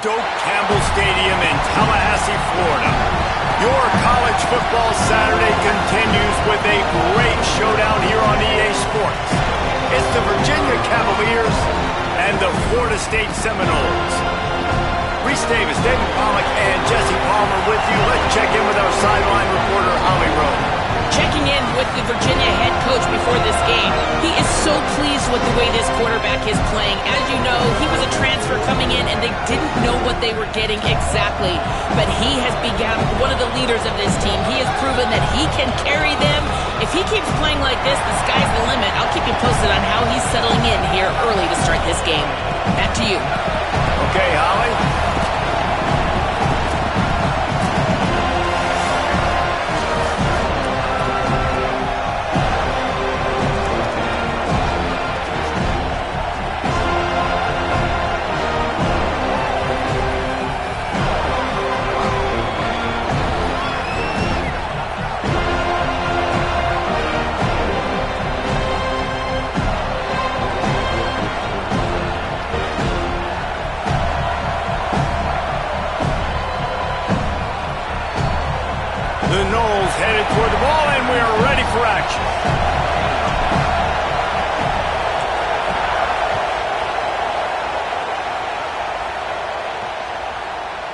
Doak Campbell Stadium in Tallahassee, Florida. Your college football Saturday continues with a great showdown here on EA Sports. It's the Virginia Cavaliers and the Florida State Seminoles. Reese Davis, David Pollack, and Jesse Palmer with you. Let's check in with our sideline reporter, Holly Rowe. Checking in with the Virginia head coach before this game, he is so pleased with the way this quarterback is playing. As you know, he was a transfer coming in and they didn't know what they were getting exactly. But he has become one of the leaders of this team. He has proven that he can carry them. If he keeps playing like this, the sky's the limit. I'll keep you posted on how he's settling in here early to start this game. Back to you. Okay, Holly. The Noles headed toward the ball, and we are ready for action.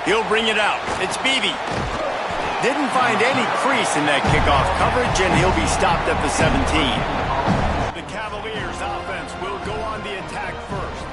He'll bring it out. It's Beebe. Didn't find any crease in that kickoff coverage, and he'll be stopped at the 17. The Cavaliers offense will go on the attack first.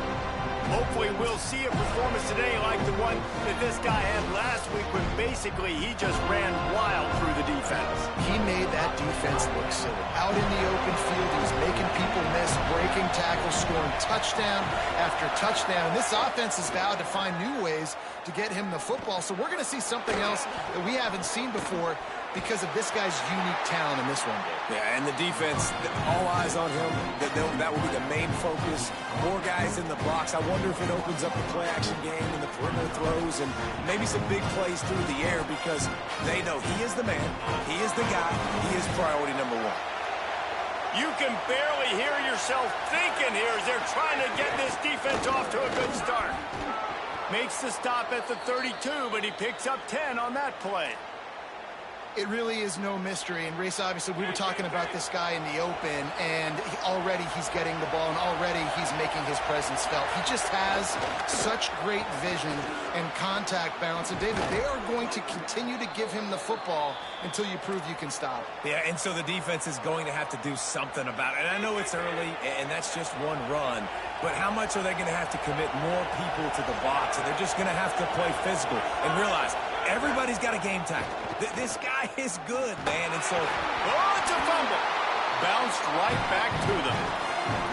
Hopefully we'll see a performance today like the one that this guy had last week when basically he just ran wild through the defense. He made that defense look silly. Out in the open field, he was making people miss, breaking tackles, scoring touchdown after touchdown. This offense has vowed to find new ways to get him the football, so we're going to see something else that we haven't seen before because of this guy's unique talent in this one game. Yeah, and the defense, all eyes on him. That will be the main focus. More guys in the box. I wonder if it opens up the play-action game and the perimeter throws and maybe some big plays through the air because they know he is the man, he is the guy, he is priority number one. You can barely hear yourself thinking here as they're trying to get this defense off to a good start. Makes the stop at the 32, but he picks up 10 on that play. It really is no mystery. And Race, obviously, we were talking about this guy in the open, and already he's getting the ball, and already he's making his presence felt. He just has such great vision and contact balance. And, David, they are going to continue to give him the football until you prove you can stop. Yeah, and so the defense is going to have to do something about it. And I know it's early, and that's just one run. But how much are they going to have to commit more people to the box? And they're just going to have to play physical and realize everybody's got a game tackle. This guy is good, man. And so, oh, it's a fumble. Bounced right back to them.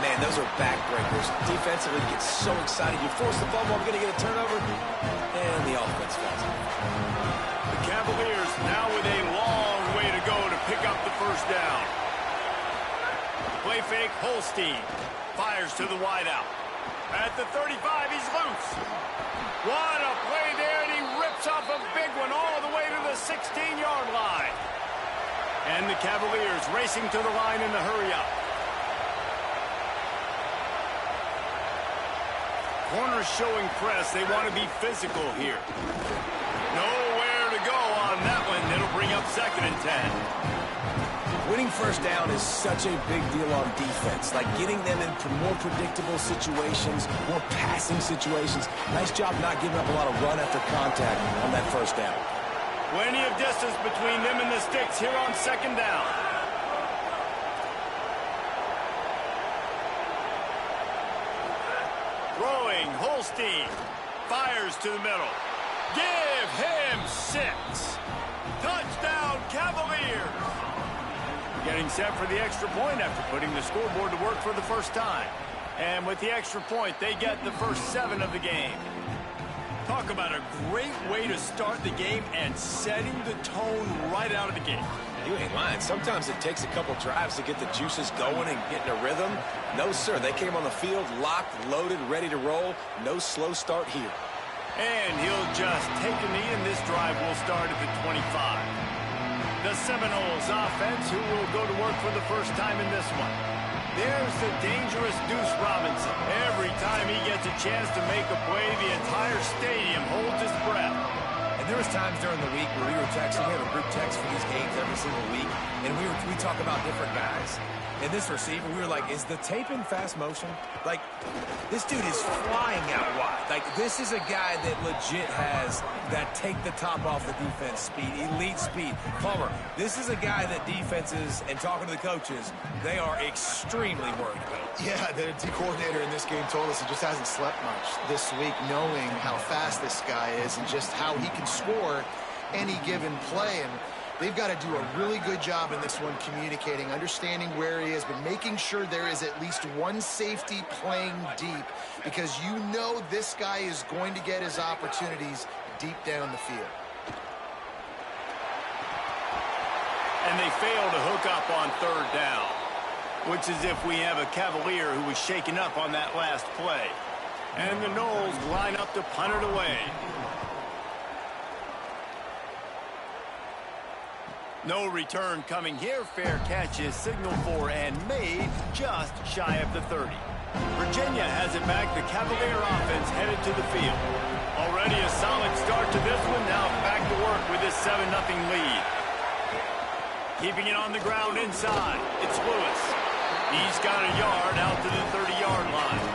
Man, those are backbreakers. Defensively, you get so excited. You force the fumble, I'm going to get a turnover. And the offense falls. The Cavaliers now with a long way to go to pick up the first down. Play fake, Holstein. Fires to the wideout. At the 35, he's loose. What a play there, and he rips off a big one all the way to the 16-yard line. And the Cavaliers racing to the line in the hurry-up. Corners showing press. They want to be physical here. Nowhere to go on that one. It'll bring up 2nd and 10. Winning first down is such a big deal on defense, like getting them into more predictable situations, more passing situations. Nice job not giving up a lot of run after contact on that first down. Plenty of distance between them and the sticks here on 2nd down. Throwing, Holstein fires to the middle. Give him 6. Touchdown, Cavaliers. Getting set for the extra point after putting the scoreboard to work for the first time. And with the extra point, they get the first 7 of the game. Talk about a great way to start the game and setting the tone right out of the gate. You ain't lying. Sometimes it takes a couple drives to get the juices going and get in a rhythm. No, sir. They came on the field locked, loaded, ready to roll. No slow start here. And he'll just take a knee, and this drive will start at the 25. The Seminoles offense, who will go to work for the first time in this one. There's the dangerous Deuce Robinson. Every time he gets a chance to make a play, the entire stadium holds its breath. And there was times during the week where we were texting. We have a group text for these games every single week, and we talk about different guys. And this receiver, we were like, is the tape in fast motion? Like, this dude is flying out wide. Like, this is a guy that legit has that take the top off the defense speed, elite speed. Palmer, this is a guy that defenses, and talking to the coaches, they are extremely worried about. Yeah, the D coordinator in this game told us he just hasn't slept much this week, knowing how fast this guy is and just how he can score any given play. And they've got to do a really good job in this one communicating, understanding where he is, but making sure there is at least one safety playing deep, because you know this guy is going to get his opportunities deep down the field. And they fail to hook up on third down, which is if we have a Cavalier who was shaken up on that last play. And the Noles line up to punt it away. No return coming here. Fair catch is signaled for and made just shy of the 30. Virginia has it back. The Cavalier offense headed to the field. Already a solid start to this one. Now back to work with this 7-0 lead. Keeping it on the ground inside. It's Lewis. He's got a yard out to the 30-yard line.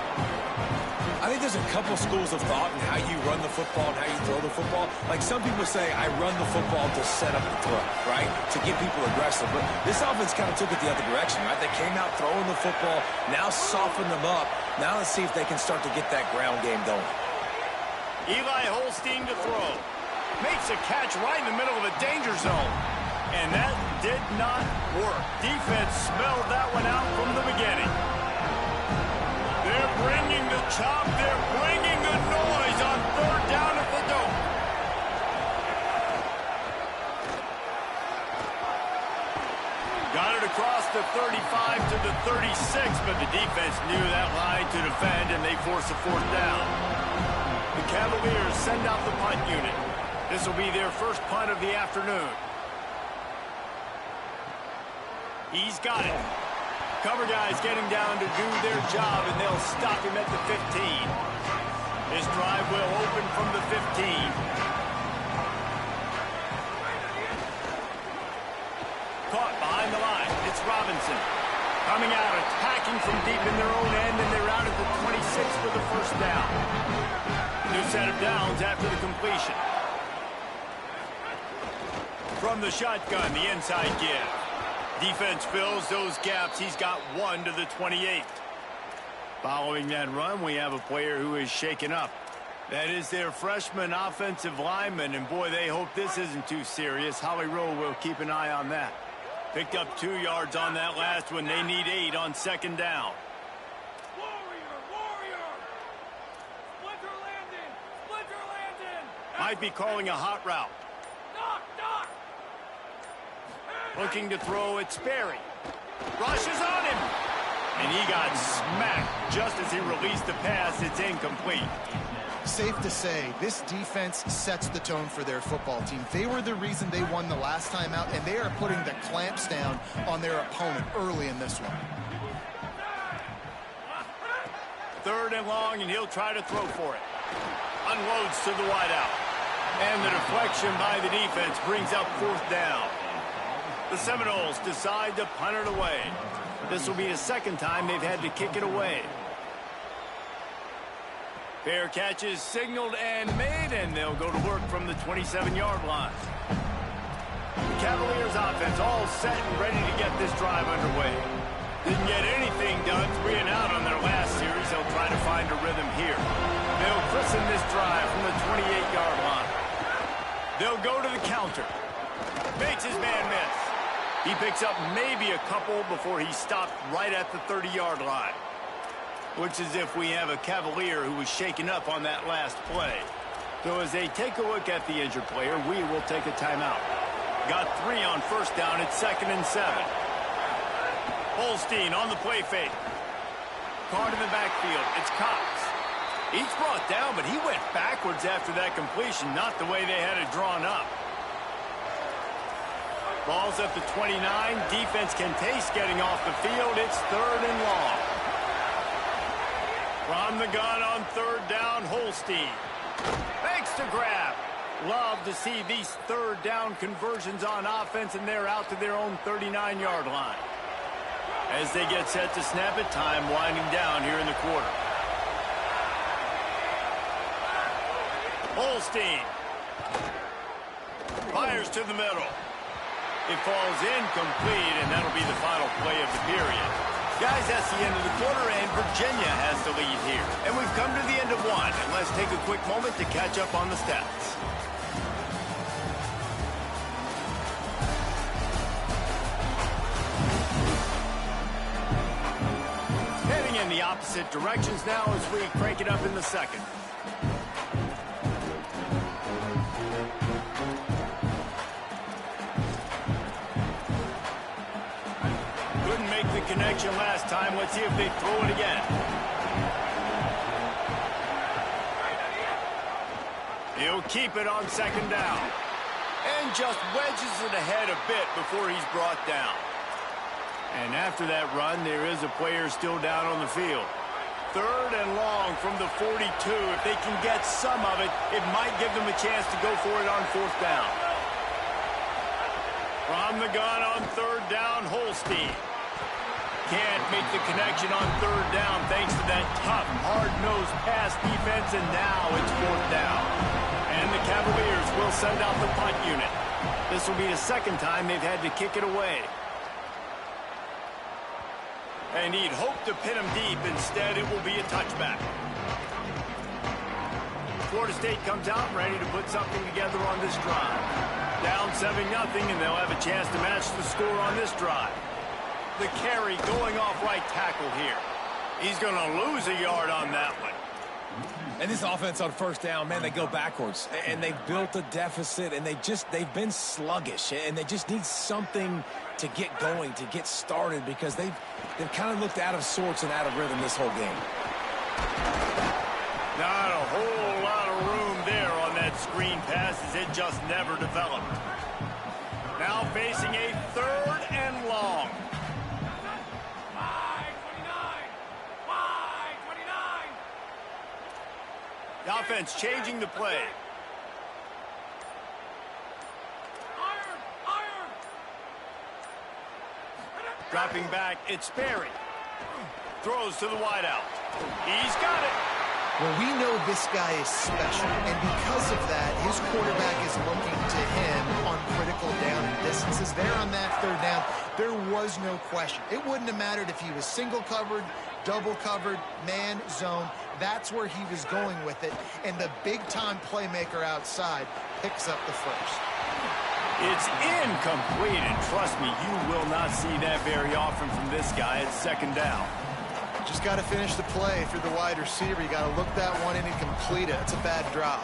I think there's a couple schools of thought in how you run the football and how you throw the football. Like, some people say, I run the football to set up the throw, right? To get people aggressive. But this offense kind of took it the other direction, right? They came out throwing the football, now soften them up. Now let's see if they can start to get that ground game going. Eli Holstein to throw. Makes a catch right in the middle of a danger zone. And that did not work. Defense smelled that one out from the beginning. They're bringing the chop. They're bringing the noise on third down at the Dome. Got it across the 35 to the 36, but the defense knew that line to defend, and they force a fourth down. The Cavaliers send out the punt unit. This will be their first punt of the afternoon. He's got it. Cover guys getting down to do their job, and they'll stop him at the 15. This drive will open from the 15. Caught behind the line. It's Robinson. Coming out, attacking from deep in their own end, and they're out at the 26 for the first down. New set of downs after the completion. From the shotgun, the inside give. Defense fills those gaps. He's got one to the 28. Following that run, we have a player who is shaken up. That is their freshman offensive lineman, and boy, they hope this isn't too serious. Holly Rowe will keep an eye on that. Picked up 2 yards on that last one. They need 8 on second down. Warrior! Splinter landing! Might be calling a hot route. Doc! Looking to throw, it's Sperry. Rushes on him. And he got smacked just as he released the pass. It's incomplete. Safe to say, this defense sets the tone for their football team. They were the reason they won the last time out, and they are putting the clamps down on their opponent early in this one. 3rd and long, and he'll try to throw for it. Unloads to the wideout. And the deflection by the defense brings up 4th down. The Seminoles decide to punt it away. This will be the second time they've had to kick it away. Fair catch is signaled and made, and they'll go to work from the 27-yard line. The Cavaliers offense all set and ready to get this drive underway. Didn't get anything done, 3 and out on their last series. They'll try to find a rhythm here. They'll christen this drive from the 28-yard line. They'll go to the counter. Makes his man miss. He picks up maybe a couple before he stopped right at the 30-yard line. Which is if we have a Cavalier who was shaken up on that last play. So as they take a look at the injured player, we will take a timeout. Got 3 on first down. It's 2nd and 7. Holstein on the play fake. Caught in the backfield. It's Cox. He's brought down, but he went backwards after that completion, not the way they had it drawn up. Ball's at the 29. Defense can taste getting off the field. It's 3rd and long. From the gun on 3rd down, Holstein. Makes the grab. Love to see these 3rd down conversions on offense, and they're out to their own 39-yard line. As they get set to snap it, time winding down here in the quarter. Holstein fires to the middle. It falls incomplete, and that'll be the final play of the period. Guys, that's the end of the quarter, and Virginia has the lead here. And we've come to the end of one, and let's take a quick moment to catch up on the stats. Heading in the opposite directions now as we crank it up in the second. Connection last time. Let's see if they throw it again. He'll keep it on 2nd down. And just wedges it ahead a bit before he's brought down. And after that run, there is a player still down on the field. 3rd and long from the 42. If they can get some of it, it might give them a chance to go for it on 4th down. From the gun on 3rd down, Holstein. Can't make the connection on 3rd down thanks to that tough, hard-nosed pass defense, and now it's 4th down. And the Cavaliers will send out the punt unit. This will be the 2nd time they've had to kick it away. And he'd hoped to pin him deep. Instead, it will be a touchback. Florida State comes out ready to put something together on this drive. Down 7-0, and they'll have a chance to match the score on this drive. The carry going off right tackle here. He's going to lose a yard on that one. And this offense on 1st down, man, they go backwards. And they've built a deficit, and they've been sluggish. And they just need something to get going, to get started, because they've kind of looked out of sorts and out of rhythm this whole game. Not a whole lot of room there on that screen pass, as it just never developed. Now facing a 3rd and long. The offense changing the play. Dropping back, it's Sperry. Throws to the wideout. He's got it. Well, we know this guy is special, and because of that, his quarterback is looking to him on critical down and distances. There on that 3rd down, there was no question. It wouldn't have mattered if he was single covered, double covered, man, zone. That's where he was going with it, and the big-time playmaker outside picks up the first. It's incomplete, and trust me, you will not see that very often from this guy at 2nd down. Just got to finish the play. If you're the wide receiver, you got to look that one in and complete it. It's a bad drop.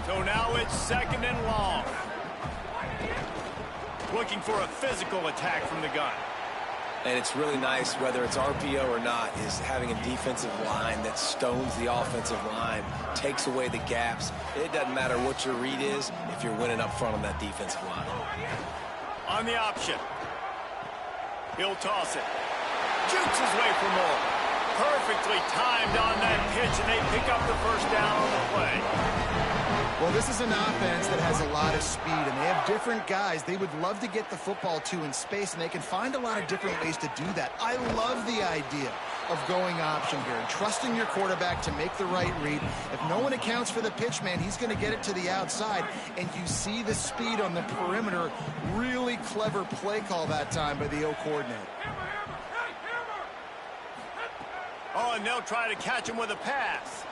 So now it's 2nd and long. Looking for a physical attack from the gun. And it's really nice, whether it's RPO or not, is having a defensive line that stones the offensive line, takes away the gaps. It doesn't matter what your read is if you're winning up front on that defensive line. On the option. He'll toss it. Jukes his way for more. Perfectly timed on that pitch, and they pick up the 1st down on the play. Well, this is an offense that has a lot of speed, and they have different guys they would love to get the football to in space, and they can find a lot of different ways to do that. I love the idea of going option here and trusting your quarterback to make the right read. If no one accounts for the pitch, man, he's going to get it to the outside, and you see the speed on the perimeter. Really clever play call that time by the O coordinator. Oh, and they'll try to catch him with a pass.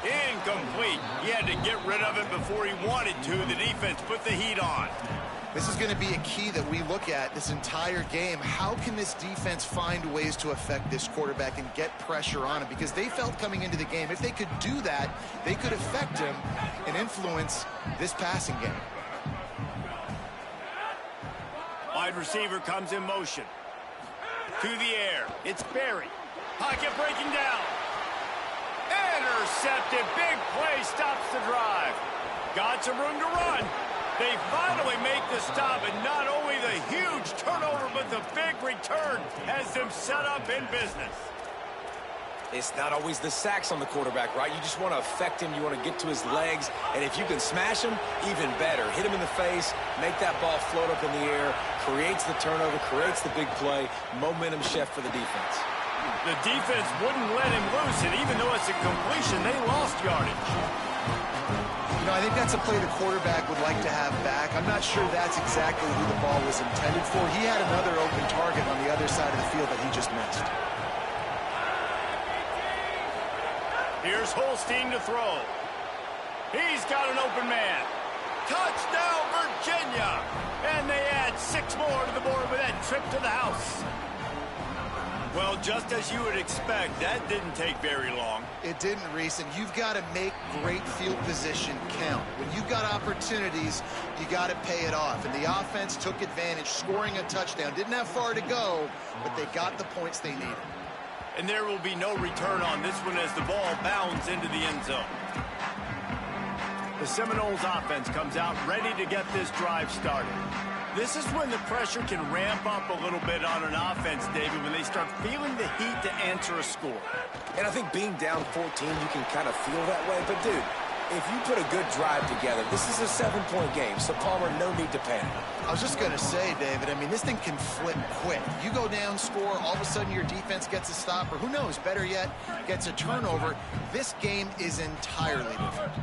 Incomplete. He had to get rid of it before he wanted to. The defense put the heat on. This is going to be a key that we look at this entire game. How can this defense find ways to affect this quarterback and get pressure on him? Because they felt coming into the game, if they could do that, they could affect him and influence this passing game. Wide receiver comes in motion. To the air. It's Barry. Pocket breaking down. Intercepted. Big play stops the drive. Got some room to run. They finally make the stop, and not only the huge turnover, but the big return has them set up in business. It's not always the sacks on the quarterback, right? You just want to affect him. You want to get to his legs. And if you can smash him, even better. Hit him in the face, make that ball float up in the air, creates the turnover, creates the big play. Momentum shift for the defense. The defense wouldn't let him loose, and even though it's a completion, they lost yardage. You know, I think that's a play the quarterback would like to have back. I'm not sure that's exactly who the ball was intended for. He had another open target on the other side of the field that he just missed. Here's Holstein to throw. He's got an open man. Touchdown, Virginia! And they add 6 more to the board with that trip to the house. Well, just as you would expect, that didn't take very long. It didn't, Reese, and you've got to make great field position count. When you've got opportunities, you got to pay it off. And the offense took advantage, scoring a touchdown. Didn't have far to go, but they got the points they needed. And there will be no return on this one as the ball bounds into the end zone. The Seminoles offense comes out ready to get this drive started. This is when the pressure can ramp up a little bit on an offense, David, when they start feeling the heat to answer a score. And I think being down 14, you can kind of feel that way. But, dude, if you put a good drive together, this is a 7-point game, so Palmer, no need to panic. I was just going to say, David, I mean, this thing can flip quick. You go down, score, all of a sudden your defense gets a stop, or who knows, better yet, gets a turnover. This game is entirely different.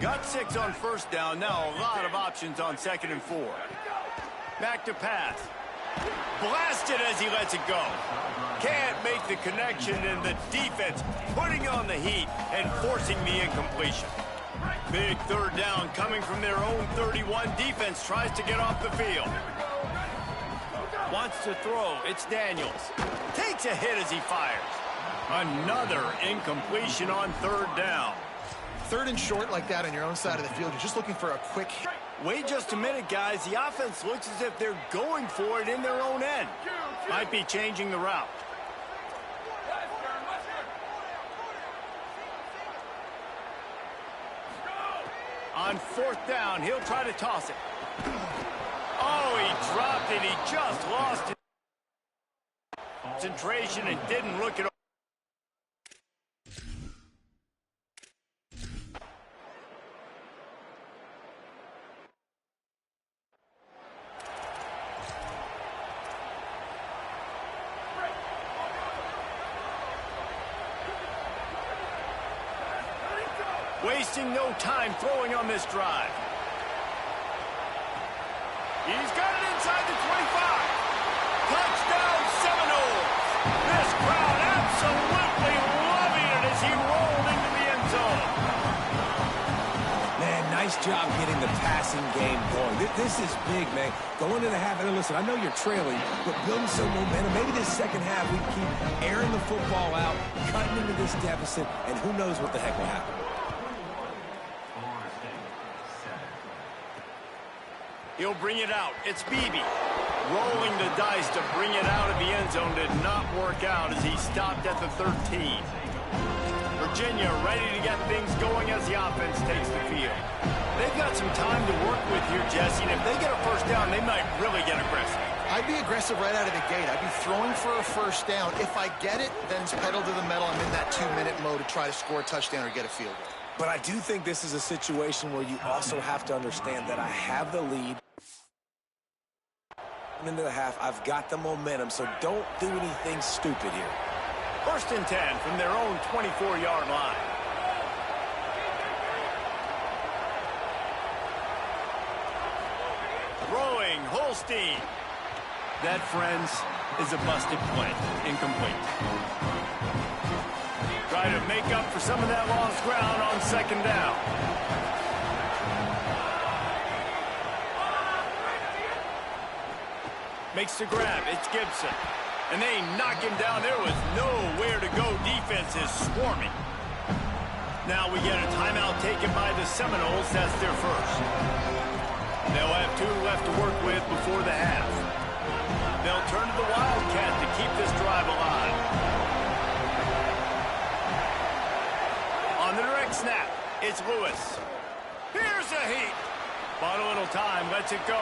Got 6 on first down. Now a lot of options on 2nd and 4. Back to pass. Blasted as he lets it go. Can't make the connection, and the defense putting on the heat and forcing the incompletion. Big 3rd down coming from their own 31. Defense tries to get off the field. Wants to throw. It's Daniels. Takes a hit as he fires. Another incompletion on 3rd down. 3rd and short like that on your own side of the field, you're just looking for a quick hit. Wait just a minute, guys. The offense looks as if they're going for it in their own end. Might be changing the route. On 4th down, he'll try to toss it. Oh, he dropped it. He just lost it. Concentration and didn't look at all. Wasting no time throwing on this drive. He's got it inside the 25. Touchdown, Seminoles. This crowd absolutely loving it as he rolled into the end zone. Man, nice job getting the passing game going. This is big, man. Going into the half, and listen, I know you're trailing, but building some momentum. Maybe this second half we keep airing the football out, cutting into this deficit, and who knows what the heck will happen. He'll bring it out. It's Beebe. Rolling the dice to bring it out of the end zone did not work out as he stopped at the 13. Virginia ready to get things going as the offense takes the field. They've got some time to work with here, Jesse, and if they get a first down, they might really get aggressive. I'd be aggressive right out of the gate. I'd be throwing for a first down. If I get it, then it's pedal to the metal. I'm in that 2-minute mode to try to score a touchdown or get a field goal. But I do think this is a situation where you also have to understand that I have the lead. Into the half, I've got the momentum, so don't do anything stupid here. 1st and 10 from their own 24-yard line. Throwing, Holstein. That, friends, is a busted play. Incomplete. Try to make up for some of that lost ground on 2nd down. Makes the grab. It's Gibson. And they knock him down. There was nowhere to go. Defense is swarming. Now we get a timeout taken by the Seminoles. That's their first. They'll have 2 left to work with before the half. They'll turn to the Wildcat to keep this drive alive. On the direct snap, it's Lewis. Here's a heat. Bought a little time, lets it go.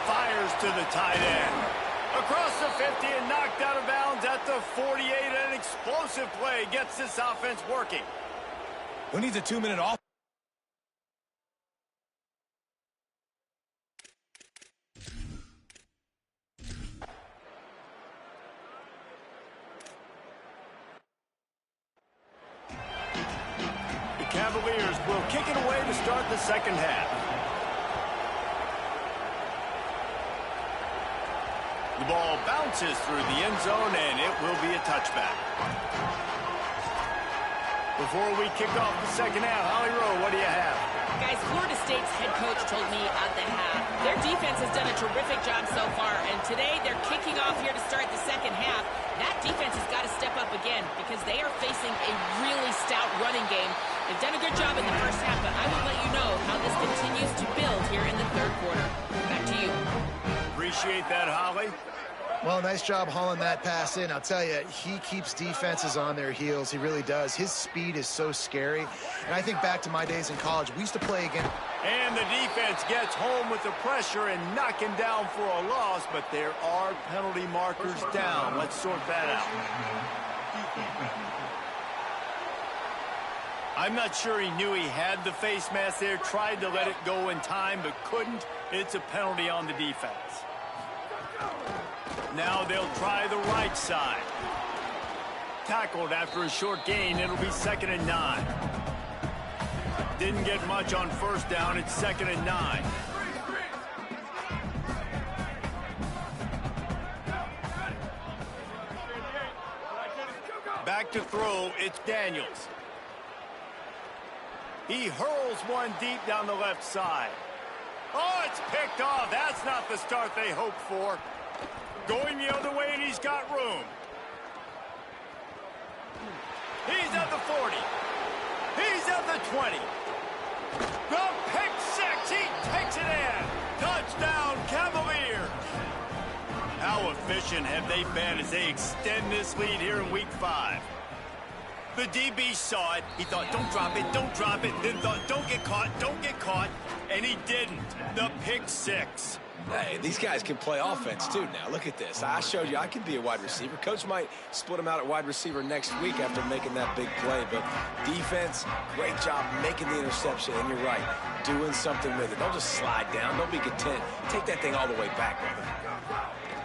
Fires to the tight end. Across the 50 and knocked out of bounds at the 48. An explosive play gets this offense working. Who needs a 2-minute off? The Cavaliers will kick it away to start the second half. The ball bounces through the end zone, and it will be a touchback. Before we kick off the second half, Holly Rowe, what do you have? Guys, Florida State's head coach told me at the half, their defense has done a terrific job so far, and today they're kicking off here to start the second half. That defense has got to step up again because they are facing a really stout running game. They've done a good job in the first half, but I will let you know how this continues to build here in the third quarter. Back to you. Appreciate that, Holly. Well, nice job hauling that pass in. I'll tell you, he keeps defenses on their heels. He really does. His speed is so scary. And I think back to my days in college, we used to play against... And the defense gets home with the pressure and knock him down for a loss, but there are penalty markers down. Let's sort that out. I'm not sure he knew he had the face mask there, tried to let it go in time, but couldn't. It's a penalty on the defense. Now they'll try the right side. Tackled after a short gain. It'll be 2nd and 9. Didn't get much on first down. It's 2nd and 9. Back to throw. It's Daniels. He hurls one deep down the left side. Oh, it's picked off. That's not the start they hoped for. Going the other way, and he's got room. He's at the 40. He's at the 20. The pick six. He takes it in. Touchdown, Cavaliers. How efficient have they been as they extend this lead here in Week 5? The DB saw it. He thought, don't drop it, don't drop it. Then thought, don't get caught, don't get caught. And he didn't. The pick six. Hey, these guys can play offense, too, now. Look at this. I showed you I can be a wide receiver. Coach might split him out at wide receiver next week after making that big play. But defense, great job making the interception. And you're right, doing something with it. Don't just slide down. Don't be content. Take that thing all the way back with him.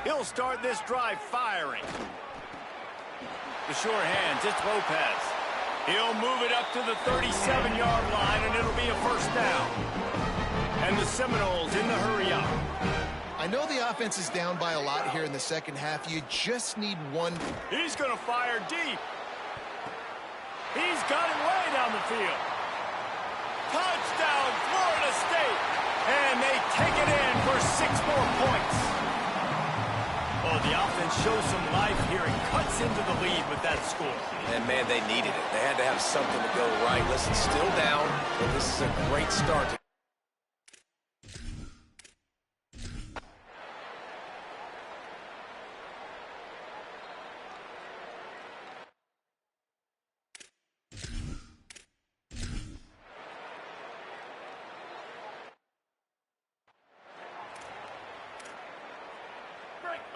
He'll start this drive firing. The sure hands, it's Lopez. He'll move it up to the 37-yard line, and it'll be a first down. And the Seminoles in the hurry up. I know the offense is down by a lot here in the second half. You just need one. He's going to fire deep. He's got it way down the field. Touchdown, Florida State. And they take it in for 6 more points. Oh, the offense shows some life here and cuts into the lead with that score. And, man, they needed it. They had to have something to go right. Listen, still down, but this is a great start.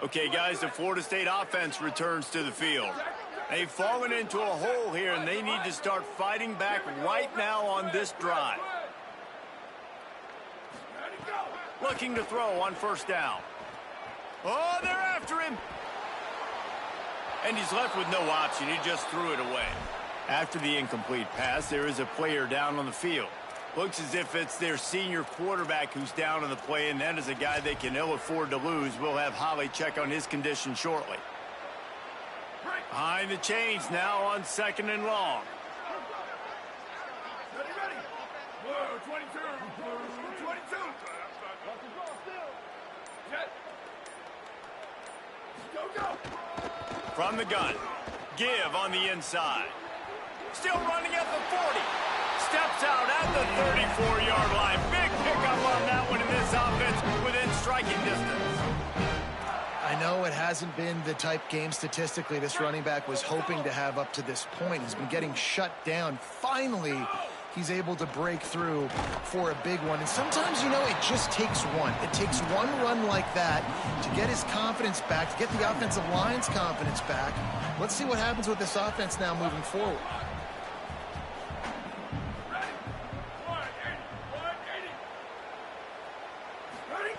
Okay, guys, the Florida State offense returns to the field. They've fallen into a hole here, and they need to start fighting back right now on this drive. Looking to throw on first down. Oh, they're after him. And he's left with no option. He just threw it away. After the incomplete pass, there is a player down on the field. Looks as if it's their senior quarterback who's down on the play, and that is a guy they can ill afford to lose. We'll have Holly check on his condition shortly. Behind the chains now on 2nd and long. Ready. Whoa, 22. 22. Jet. Go. From the gun. Give on the inside. Still running at the 40. Steps out at the 34-yard line. Big pickup on that one in this offense within striking distance. I know it hasn't been the type game statistically this running back was hoping to have up to this point. He's been getting shut down. Finally, he's able to break through for a big one. And sometimes, you know, it just takes one. It takes one run like that to get his confidence back, to get the offensive line's confidence back. Let's see what happens with this offense now moving forward.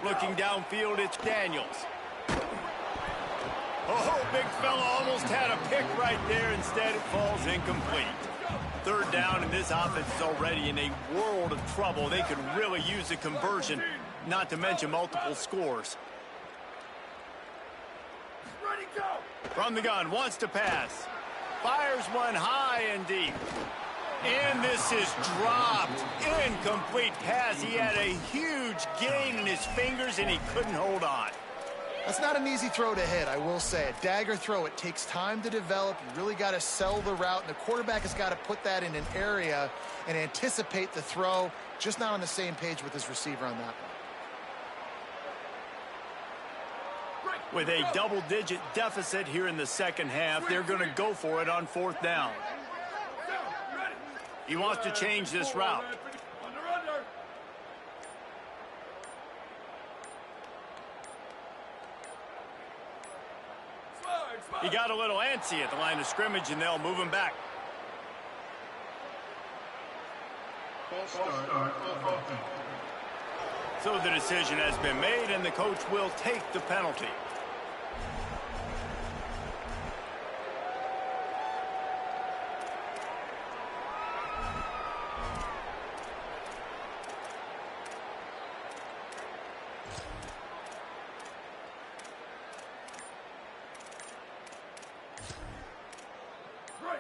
Looking downfield, it's Daniels. Oh, big fella almost had a pick right there. Instead, it falls incomplete. Third down, and this offense is already in a world of trouble. They could really use a conversion, not to mention multiple scores. Ready, go! From the gun, wants to pass. Fires one high and deep. And this is dropped. Incomplete pass. He had a huge gain in his fingers, and he couldn't hold on. That's not an easy throw to hit, I will say. A dagger throw, it takes time to develop. You really got to sell the route, and the quarterback has got to put that in an area and anticipate the throw. Just not on the same page with his receiver on that one. With a double-digit deficit here in the second half, they're going to go for it on fourth down. He wants to change this route. He got a little antsy at the line of scrimmage, and they'll move him back. So the decision has been made, and the coach will take the penalty.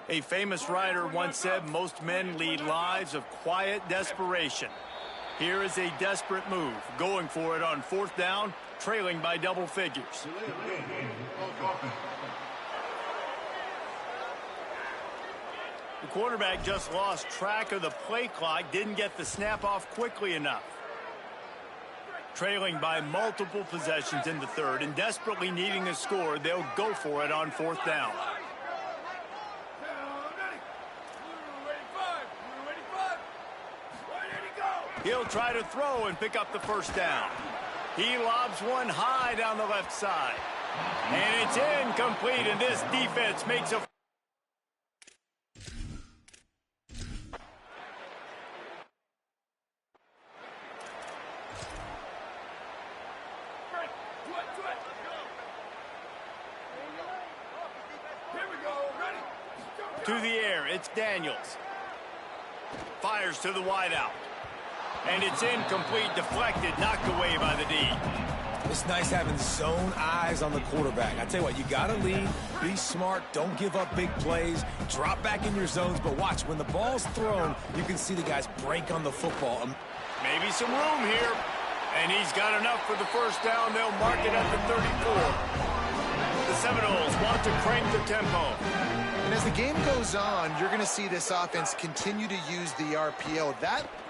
A famous writer once said, most men lead lives of quiet desperation. Here is a desperate move, going for it on fourth down, trailing by double figures. The quarterback just lost track of the play clock, didn't get the snap off quickly enough. Trailing by multiple possessions in the third and desperately needing a score, they'll go for it on fourth down. He'll try to throw and pick up the first down. He lobs one high down the left side. And it's incomplete, and this defense makes a... To the air, it's Daniels. Fires to the wideout. And it's incomplete, deflected, knocked away by the D. It's nice having zone eyes on the quarterback. I tell you what, you got to lead, be smart, don't give up big plays, drop back in your zones, but watch, when the ball's thrown, you can see the guys break on the football. Maybe some room here, and he's got enough for the first down. They'll mark it at the 34. The Seminoles want to crank the tempo. And as the game goes on, you're going to see this offense continue to use the RPO.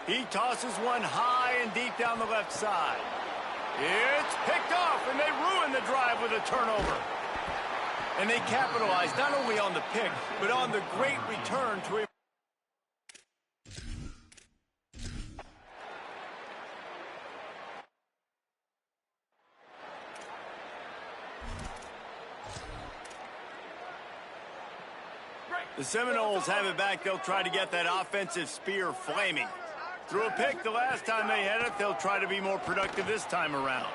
He tosses one high and deep down the left side. It's picked off, and they ruin the drive with a turnover. And they capitalize not only on the pick, but on the great return to him. The Seminoles have it back. They'll try to get that offensive spear flaming. Threw a pick the last time they had it. They'll try to be more productive this time around.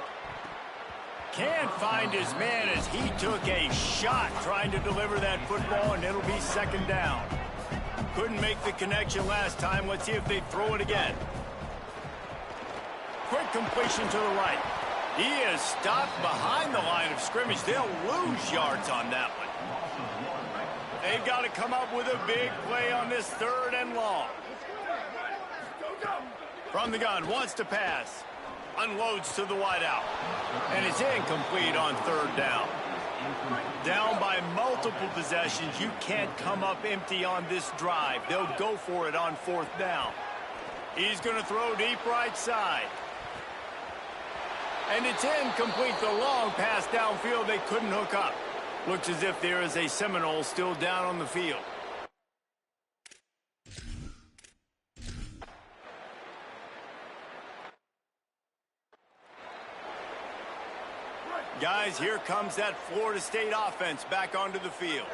Can't find his man as he took a shot trying to deliver that football, and it'll be second down. Couldn't make the connection last time. Let's see if they throw it again. Quick completion to the right. He is stopped behind the line of scrimmage. They'll lose yards on that one. They've got to come up with a big play on this third and long. From the gun, wants to pass. Unloads to the wideout. And it's incomplete on third down. Down by multiple possessions. You can't come up empty on this drive. They'll go for it on fourth down. He's going to throw deep right side. And it's incomplete. The long pass downfield, they couldn't hook up. Looks as if there is a Seminole still down on the field. Guys, here comes that Florida State offense back onto the field.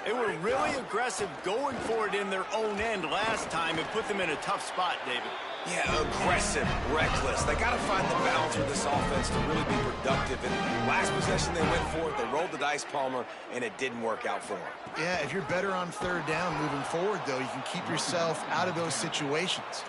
They were really aggressive going for it in their own end last time and put them in a tough spot, David. Yeah, aggressive, reckless. They got to find the balance with this offense to really be productive. And last possession they went for it, they rolled the dice, Palmer, and it didn't work out for them. Yeah, if you're better on third down moving forward, though, you can keep yourself out of those situations.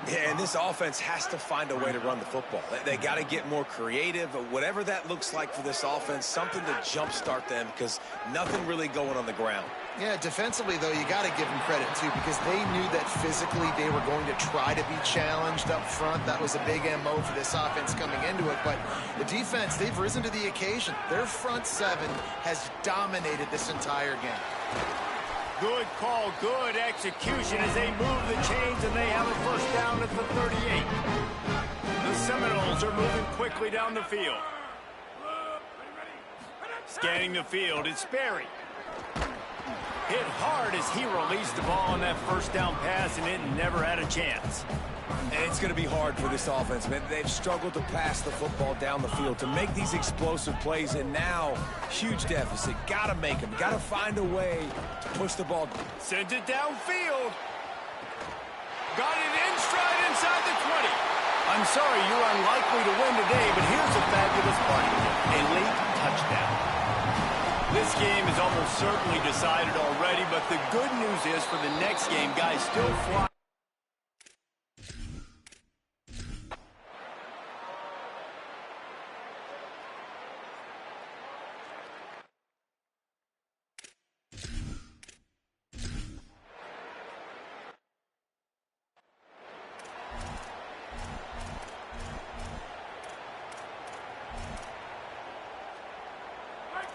Yeah, and this offense has to find a way to run the football. They got to get more creative, whatever that looks like for this offense, something to jumpstart them because nothing really going on the ground. Yeah, defensively, though, you got to give them credit, too, because they knew that physically they were going to try to be challenged up front. That was a big MO for this offense coming into it. But the defense, they've risen to the occasion. Their front seven has dominated this entire game. Good call, good execution as they move the chains, and they have a first down at the 38. The Seminoles are moving quickly down the field. Scanning the field, it's Sperry. Hit hard as he released the ball on that first down pass, and it never had a chance. And it's going to be hard for this offense, man. They've struggled to pass the football down the field, to make these explosive plays, and now, huge deficit. Got to make them. Got to find a way to push the ball. Sends it downfield. Got it in stride inside the 20. I'm sorry, you're unlikely to win today, but here's a fabulous part. A late touchdown. This game is almost certainly decided already, but the good news is for the next game, guys still fly.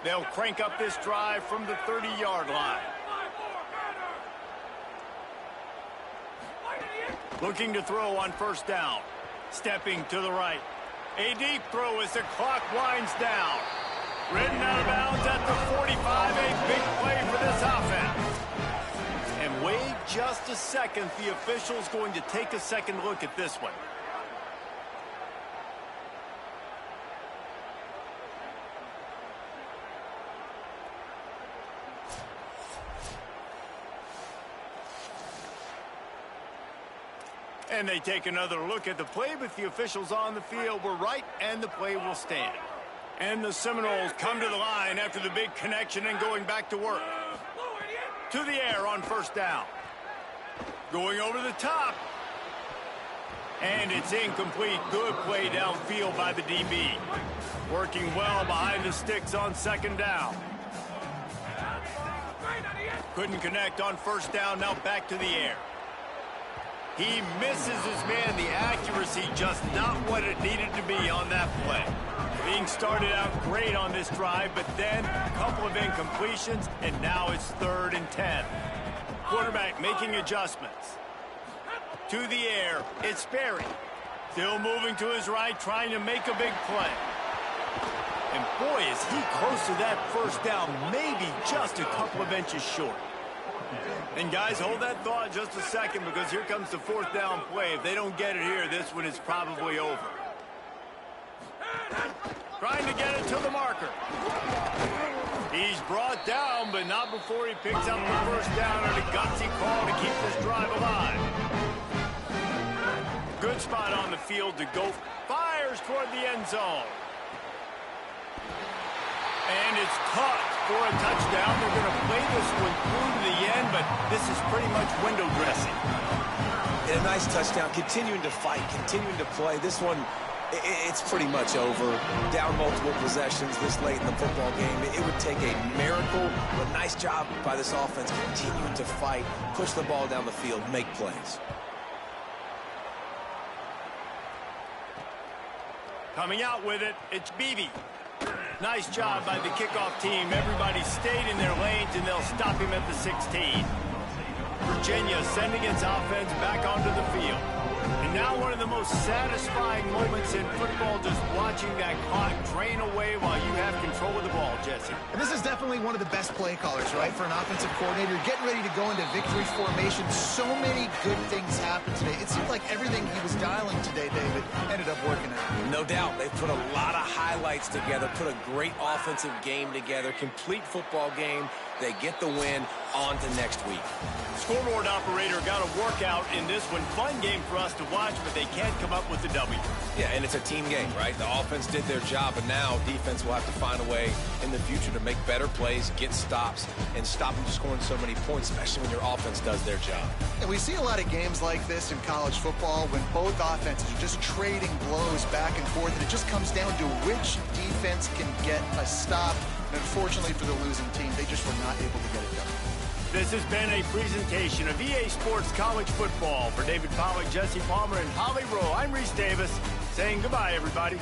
They'll crank up this drive from the 30-yard line. Looking to throw on first down. Stepping to the right. A deep throw as the clock winds down. Ridden out of bounds at the 45. A big play for this offense. And wait just a second. The official's going to take a second look at this one. And they take another look at the play, but the officials on the field were right, and the play will stand. And the Seminoles come to the line after the big connection and going back to work. To the air on first down. Going over the top. And it's incomplete. Good play downfield by the DB. Working well behind the sticks on second down. Couldn't connect on first down. Now back to the air. He misses his man. The accuracy just not what it needed to be on that play. Being started out great on this drive, but then a couple of incompletions, and now it's 3rd and 10. Quarterback making adjustments. To the air, it's Sperry. Still moving to his right, trying to make a big play. And boy, is he close to that first down, maybe just a couple of inches short. And guys, hold that thought just a second, because here comes the 4th down play. If they don't get it here, this one is probably over. Trying to get it to the marker. He's brought down, but not before he picks up the first down on a gutsy call to keep this drive alive. Good spot on the field to go. Fires toward the end zone. And it's caught for a touchdown. They're going to play this one through to the end, but this is pretty much window dressing. And a nice touchdown, continuing to fight, continuing to play. This one, it's pretty much over. Down multiple possessions this late in the football game. It would take a miracle, but nice job by this offense continuing to fight, push the ball down the field, make plays. Coming out with it, it's Beebe. Nice job by the kickoff team. Everybody stayed in their lanes, and they'll stop him at the 16. Virginia sending its offense back onto the field. And now one of the most satisfying moments in football, just watching that clock drain away while you have control of the ball, Jesse. And this is definitely one of the best play callers, right, for an offensive coordinator. Getting ready to go into victory formation. So many good things happened today. It seemed like everything he was dialing today, David, ended up working out. No doubt. They put a lot of highlights together, put a great offensive game together, complete football game. They get the win. On to next week. Scoreboard operator got a workout in this one. Fun game for us to watch, but they can't come up with the W. Yeah, and it's a team game, right? The offense did their job, and now defense will have to find a way in the future to make better plays, get stops, and stop them from scoring so many points, especially when your offense does their job. And we see a lot of games like this in college football when both offenses are just trading blows back and forth, and it just comes down to which defense can get a stop. And unfortunately for the losing team, they just were not able to get it done. This has been a presentation of EA Sports College Football. For David Pollack, Jesse Palmer, and Holly Rowe, I'm Reese Davis, saying goodbye, everybody.